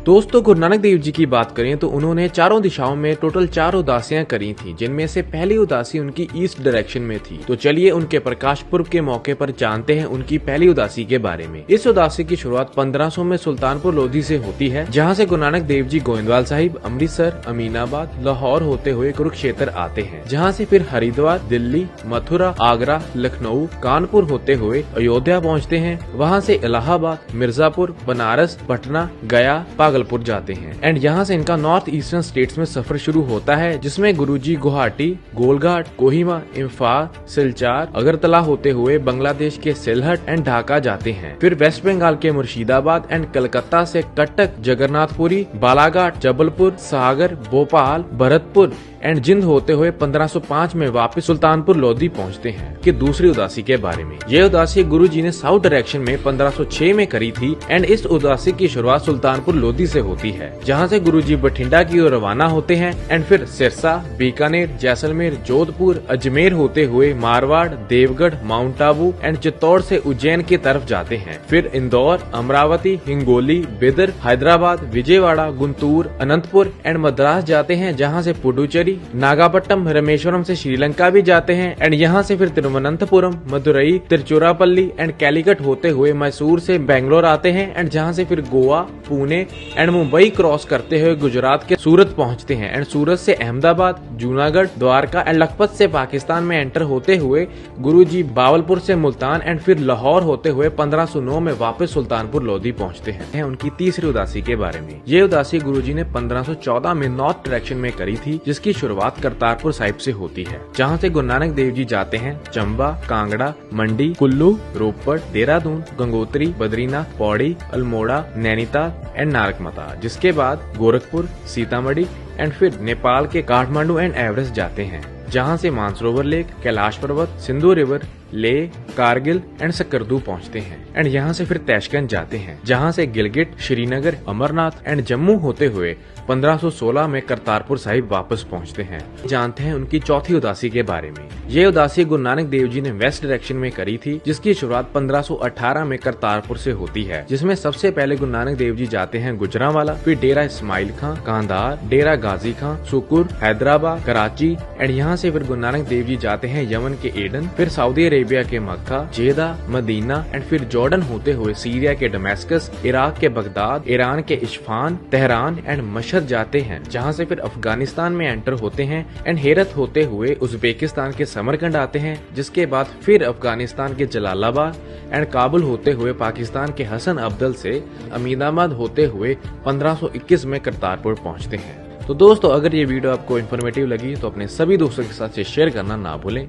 दोस्तों गुरु नानक देव जी की बात करें तो उन्होंने चारों दिशाओं में टोटल 4 उदासियां करी थी, जिनमें से पहली उदासी उनकी ईस्ट डायरेक्शन में थी। तो चलिए उनके प्रकाश पुर्ब के मौके पर जानते हैं उनकी पहली उदासी के बारे में। इस उदासी की शुरुआत 1500 में सुल्तानपुर लोधी से होती है, जहां से गुरु नानक देव जी गोविंदवाल साहिब, अमृतसर, अमीनाबाद, लाहौर होते हुए कुरुक्षेत्र आते हैं, जहाँ से फिर हरिद्वार, दिल्ली, मथुरा, आगरा, लखनऊ, कानपुर होते हुए अयोध्या पहुँचते हैं। वहाँ से इलाहाबाद, मिर्जापुर, बनारस, पटना, गया, भागलपुर जाते हैं एंड यहाँ से इनका नॉर्थ ईस्टर्न स्टेट्स में सफर शुरू होता है, जिसमें गुरुजी गुवाहाटी, गोलघाट, कोहिमा, इम्फाल, सिलचार, अगरतला होते हुए बांग्लादेश के सिलहट एंड ढाका जाते हैं। फिर वेस्ट बंगाल के मुर्शिदाबाद एंड कलकत्ता से कटक, जगन्नाथपुरी, बालाघाट, जबलपुर, सागर, भोपाल, भरतपुर एंड जिंद होते हुए 1505 में वापस सुल्तानपुर लोधी पहुंचते हैं। कि दूसरी उदासी के बारे में, ये उदासी गुरुजी ने साउथ डायरेक्शन में 1506 में करी थी एंड इस उदासी की शुरुआत सुल्तानपुर लोधी से होती है, जहां से गुरुजी बठिंडा की ओर रवाना होते हैं एंड फिर सिरसा, बीकानेर, जैसलमेर, जोधपुर, अजमेर होते हुए मारवाड़, देवगढ़, माउंट आबू एंड चित्तौड़ से उज्जैन की तरफ जाते हैं। फिर इंदौर, अमरावती, हिंगोली, बिदर, हैदराबाद, विजयवाड़ा, गुंटूर, अनंतपुर एंड मद्रास जाते हैं, जहां से पुडुचेरी, नागापट्टनम, रामेश्वरम से श्रीलंका भी जाते हैं एंड यहाँ से फिर तिरुवनंतपुरम, मदुरई, तिरुचिरापल्ली एंड कैलीकट होते हुए मैसूर से बेंगलोर आते हैं एंड जहाँ से फिर गोवा, पुणे एंड मुंबई क्रॉस करते हुए गुजरात के सूरत पहुँचते हैं एंड सूरत से अहमदाबाद, जूनागढ़, द्वारका एंड लखपत से पाकिस्तान में एंटर होते हुए गुरुजी बावलपुर से मुल्तान एंड फिर लाहौर होते हुए 1509 में वापस सुल्तानपुर लोधी पहुँचते हैं। उनकी तीसरी उदासी के बारे में, ये उदासी गुरुजी ने 1514 में नॉर्थ डायरेक्शन में करी थी, जिसकी शुरुआत करतारपुर साहिब से होती है, जहां से गुरु नानक देव जी जाते हैं चंबा, कांगड़ा, मंडी, कुल्लू, रोपड़, देहरादून, गंगोत्री, बद्रीनाथ, पौड़ी, अल्मोड़ा, नैनीताल एंड नारकमता, जिसके बाद गोरखपुर, सीतामढ़ी एंड फिर नेपाल के काठमांडू एंड एवरेस्ट जाते हैं, जहां से मानसरोवर लेक, कैलाश पर्वत, सिंधु रिवर, लेह, कारगिल एंड सकरदू पहुंचते हैं एंड यहाँ से फिर तैशकंद जाते हैं, जहाँ से गिलगिट, श्रीनगर, अमरनाथ एंड जम्मू होते हुए 1516 में करतारपुर साहिब वापस पहुंचते हैं। जानते हैं उनकी चौथी उदासी के बारे में। ये उदासी गुरु नानक देव जी ने वेस्ट डायरेक्शन में करी थी, जिसकी शुरुआत 1518 में करतारपुर से होती है, जिसमें सबसे पहले गुरु नानक देव जी जाते हैं गुजरांवाला, फिर डेरा इस्माइल खां, कांधार, डेरा गाजी खां, सुकुर, हैदराबाद, कराची एंड यहाँ से फिर गुरु नानक देव जी जाते हैं यमन के एडन, फिर सऊदी अरेबिया के मक्का, जेदा, मदीना एंड फिर जॉर्डन होते हुए सीरिया के डमस्कस, इराक के बगदाद, ईरान के इस्फहान, तेहरान एंड मशहद जाते हैं, जहां से फिर अफगानिस्तान में एंटर होते हैं एंड हेरत होते हुए उज्बेकिस्तान के समरकंद आते हैं, जिसके बाद फिर अफगानिस्तान के जलालाबाद एंड काबुल होते हुए पाकिस्तान के हसन अब्दल से अमीनाबाद होते हुए 1521 में करतारपुर पहुंचते हैं। तो दोस्तों, अगर ये वीडियो आपको इन्फॉर्मेटिव लगी तो अपने सभी दोस्तों के साथ शेयर करना ना भूलें।